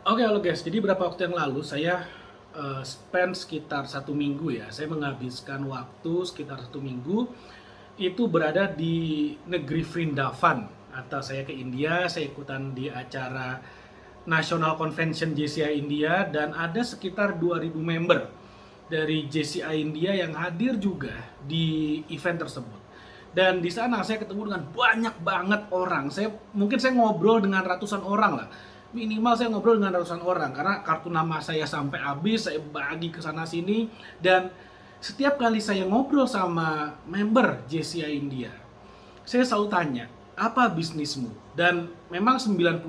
Oke, halo guys. Jadi beberapa waktu yang lalu saya spend sekitar 1 minggu ya. Saya menghabiskan waktu sekitar 1 minggu itu berada di negeri Vrindavan. Atau saya ke India, saya ikutan di acara National Convention JCI India dan ada sekitar 2.000 member dari JCI India yang hadir juga di event tersebut. Dan di sana saya ketemu dengan banyak banget orang. Mungkin saya ngobrol dengan ratusan orang lah. Minimal saya ngobrol dengan ratusan orang karena kartu nama saya sampai habis, saya bagi ke sana sini dan setiap kali saya ngobrol sama member JCI India, saya selalu tanya, apa bisnismu? Dan memang 99%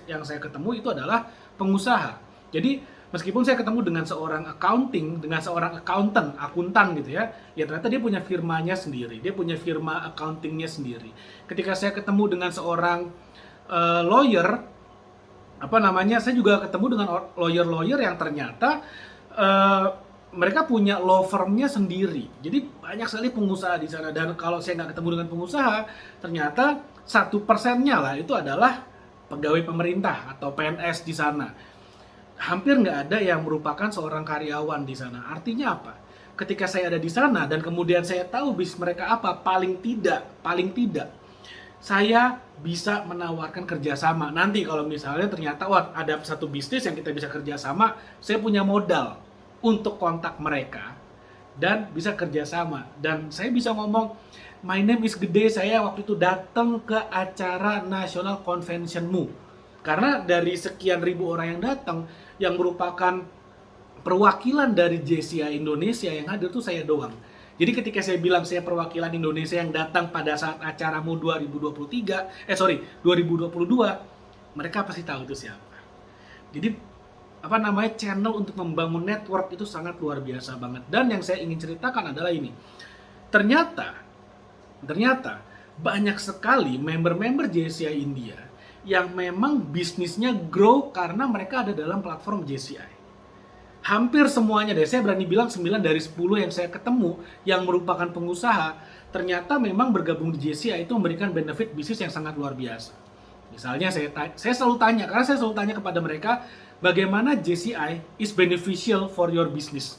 yang saya ketemu itu adalah pengusaha. Jadi meskipun saya ketemu dengan seorang accounting, dengan seorang akuntan gitu ya, ya ternyata dia punya firmanya sendiri, dia punya firma accountingnya sendiri. Ketika saya ketemu dengan seorang lawyer, saya juga ketemu dengan lawyer-lawyer yang ternyata eh, mereka punya law firm-nya sendiri. Jadi banyak sekali pengusaha di sana dan kalau saya nggak ketemu dengan pengusaha, ternyata 1%-nya lah itu adalah pegawai pemerintah atau PNS di sana. Hampir nggak ada yang merupakan seorang karyawan di sana. Artinya apa? Ketika saya ada di sana dan kemudian saya tahu bisnis mereka apa, paling tidak saya bisa menawarkan kerjasama. Nanti kalau misalnya ternyata ada satu bisnis yang kita bisa kerjasama, saya punya modal untuk kontak mereka dan bisa kerjasama. Dan saya bisa ngomong, my name is Gede, saya waktu itu datang ke acara National Conventionmu. Karena dari sekian ribu orang yang datang, yang merupakan perwakilan dari JCI Indonesia yang hadir tuh saya doang. Jadi ketika saya bilang saya perwakilan Indonesia yang datang pada saat acaramu 2022, mereka pasti tahu itu siapa. Jadi channel untuk membangun network itu sangat luar biasa banget. Dan yang saya ingin ceritakan adalah ini. Ternyata banyak sekali member-member JCI India yang memang bisnisnya grow karena mereka ada dalam platform JCI. Hampir semuanya deh, saya berani bilang 9 dari 10 yang saya ketemu yang merupakan pengusaha, ternyata memang bergabung di JCI itu memberikan benefit bisnis yang sangat luar biasa. Misalnya saya selalu tanya, karena saya selalu tanya kepada mereka, bagaimana JCI is beneficial for your business?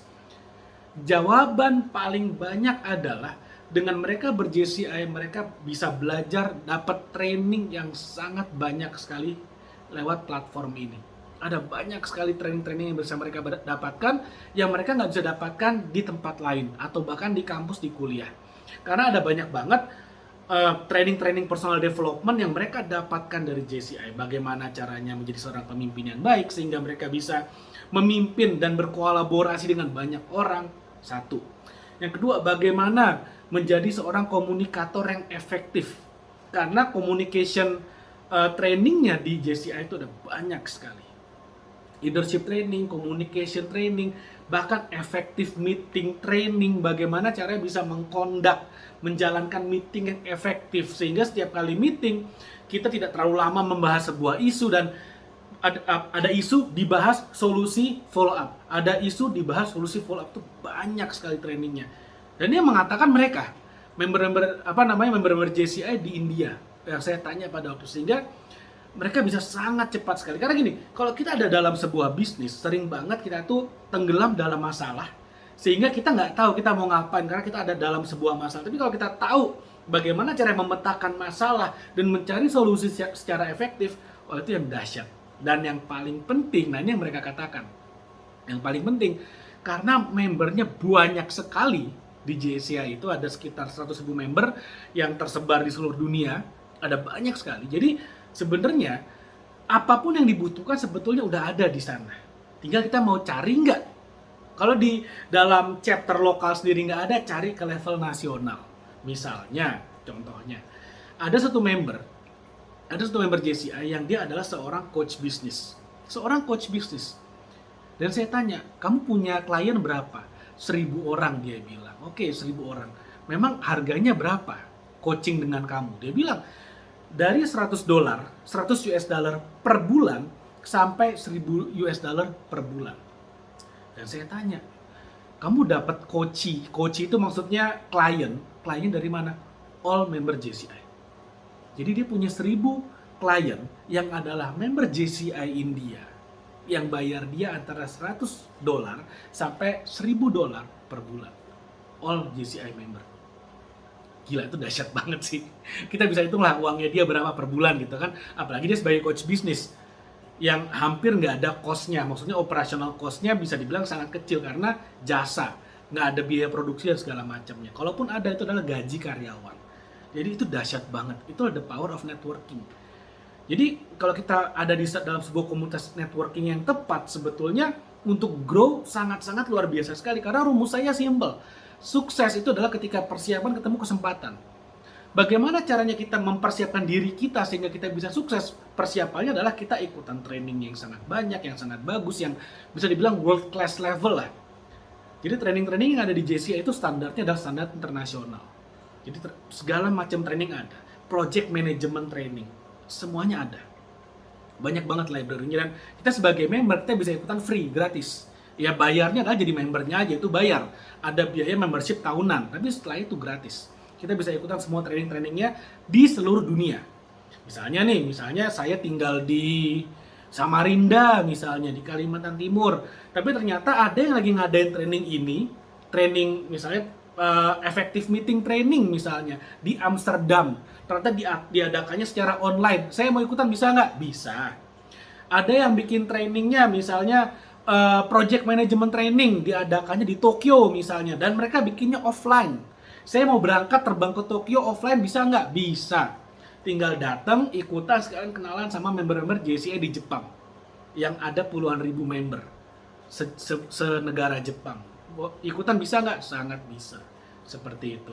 Jawaban paling banyak adalah dengan mereka ber-JCI, mereka bisa belajar, dapat training yang sangat banyak sekali lewat platform ini. Ada banyak sekali training-training yang bisa mereka dapatkan yang mereka nggak bisa dapatkan di tempat lain atau bahkan di kampus, di kuliah. Karena ada banyak banget training-training personal development yang mereka dapatkan dari JCI. Bagaimana caranya menjadi seorang pemimpin yang baik sehingga mereka bisa memimpin dan berkolaborasi dengan banyak orang. Satu. Yang kedua, bagaimana menjadi seorang komunikator yang efektif. Karena communication trainingnya di JCI itu ada banyak sekali. Leadership training, communication training, bahkan effective meeting training, bagaimana caranya bisa menjalankan meeting yang efektif sehingga setiap kali meeting kita tidak terlalu lama membahas sebuah isu dan ada isu dibahas solusi follow up, ada isu dibahas solusi follow up, itu banyak sekali trainingnya. Dan dia mengatakan mereka member-member JCI di India yang saya tanya pada waktu, sehingga mereka bisa sangat cepat sekali. Karena gini, kalau kita ada dalam sebuah bisnis, sering banget kita tuh tenggelam dalam masalah, sehingga kita nggak tahu kita mau ngapain karena kita ada dalam sebuah masalah. Tapi kalau kita tahu bagaimana cara memetakan masalah dan mencari solusi secara efektif, itu yang dahsyat. Dan yang paling penting, nah ini yang mereka katakan, yang paling penting, karena membernya banyak sekali di JCI itu ada sekitar 100.000 member yang tersebar di seluruh dunia, ada banyak sekali. Jadi sebenarnya apapun yang dibutuhkan sebetulnya udah ada di sana. Tinggal kita mau cari nggak. Kalau di dalam chapter lokal sendiri nggak ada, cari ke level nasional. Misalnya, contohnya, ada satu member JCI yang dia adalah seorang coach bisnis. Dan saya tanya, kamu punya klien berapa? 1.000 orang, dia bilang. Oke, 1.000 orang. Memang harganya berapa coaching dengan kamu? Dia bilang, dari $100, 100 US dollar per bulan sampai 1.000 US dollar per bulan. Dan saya tanya, kamu dapat coach itu maksudnya klien dari mana? All member JCI. Jadi dia punya 1.000 klien yang adalah member JCI India. yang bayar dia antara $100 sampai $1.000 per bulan. All JCI member. Gila, itu dahsyat banget sih. Kita bisa hitung lah uangnya dia berapa per bulan gitu kan. Apalagi dia sebagai coach bisnis yang hampir nggak ada cost-nya. Maksudnya operational cost-nya bisa dibilang sangat kecil karena jasa. Nggak ada biaya produksi dan segala macamnya. Kalaupun ada, itu adalah gaji karyawan. Jadi itu dahsyat banget. Itu the power of networking. Jadi kalau kita ada di dalam sebuah komunitas networking yang tepat, sebetulnya untuk grow sangat-sangat luar biasa sekali. Karena rumus saya simple. Sukses itu adalah ketika persiapan ketemu kesempatan. Bagaimana caranya kita mempersiapkan diri kita sehingga kita bisa sukses? Persiapannya adalah kita ikutan training yang sangat banyak, yang sangat bagus, yang bisa dibilang world class level lah. Jadi training-training yang ada di JCI itu standarnya adalah standar internasional. Jadi segala macam training ada. Project management training, semuanya ada. Banyak banget library-nya, dan kita sebagai member kita bisa ikutan free, gratis. Ya bayarnya adalah jadi membernya aja, itu bayar. Ada biaya membership tahunan, tapi setelah itu gratis. Kita bisa ikutan semua training-trainingnya di seluruh dunia. Misalnya saya tinggal di Samarinda misalnya, di Kalimantan Timur. Tapi ternyata ada yang lagi ngadain training ini, training misalnya effective meeting training misalnya, di Amsterdam. Ternyata diadakannya secara online. Saya mau ikutan bisa nggak? Bisa. Ada yang bikin trainingnya misalnya project management training diadakannya di Tokyo misalnya, dan mereka bikinnya offline. Saya mau berangkat terbang ke Tokyo offline, bisa nggak? Bisa. Tinggal datang, ikutan, sekalian kenalan sama member-member JCI di Jepang yang ada puluhan ribu member se-negara Jepang. Ikutan bisa nggak? Sangat bisa. Seperti itu.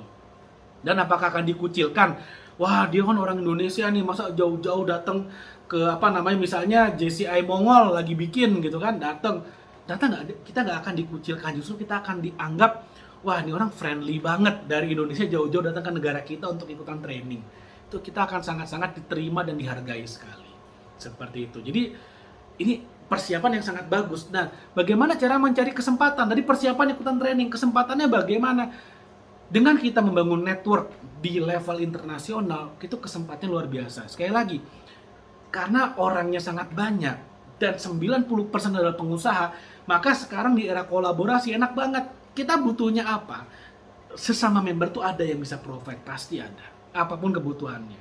Dan apakah akan dikucilkan? Wah, dia kan orang Indonesia nih, masa jauh-jauh datang ke misalnya JCI Mongol lagi bikin gitu kan, datang kita nggak akan dikucilkan, justru kita akan dianggap, wah ini orang friendly banget dari Indonesia jauh-jauh datang ke negara kita untuk ikutan training. Itu kita akan sangat-sangat diterima dan dihargai sekali. Seperti itu. Jadi ini persiapan yang sangat bagus. Nah, bagaimana cara mencari kesempatan? Dari persiapan ikutan training, kesempatannya bagaimana? Dengan kita membangun network di level internasional, itu kesempatannya luar biasa. Sekali lagi, karena orangnya sangat banyak dan 90% adalah pengusaha, maka sekarang di era kolaborasi enak banget. Kita butuhnya apa? Sesama member tuh ada yang bisa provide, pasti ada. Apapun kebutuhannya.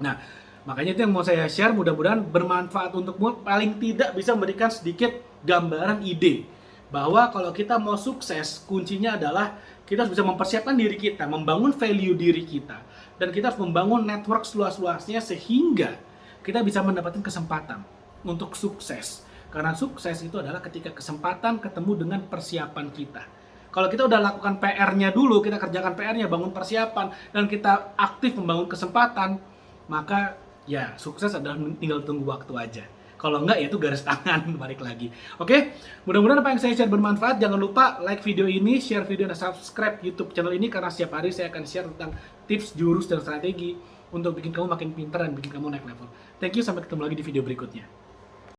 Nah, makanya itu yang mau saya share, mudah-mudahan bermanfaat untukmu, paling tidak bisa memberikan sedikit gambaran ide bahwa kalau kita mau sukses, kuncinya adalah kita harus bisa mempersiapkan diri kita, membangun value diri kita, dan kita harus membangun network seluas-luasnya sehingga kita bisa mendapatkan kesempatan untuk sukses. Karena sukses itu adalah ketika kesempatan ketemu dengan persiapan kita. Kalau kita udah lakukan PR-nya dulu, kita kerjakan PR-nya, bangun persiapan, dan kita aktif membangun kesempatan, maka ya sukses adalah tinggal tunggu waktu aja. Kalau enggak, ya itu garis tangan, balik lagi. Oke, mudah-mudahan apa yang saya share bermanfaat. Jangan lupa like video ini, share video, dan subscribe YouTube channel ini, karena setiap hari saya akan share tentang tips, jurus, dan strategi untuk bikin kamu makin pintar dan bikin kamu naik level. Thank you, sampai ketemu lagi di video berikutnya.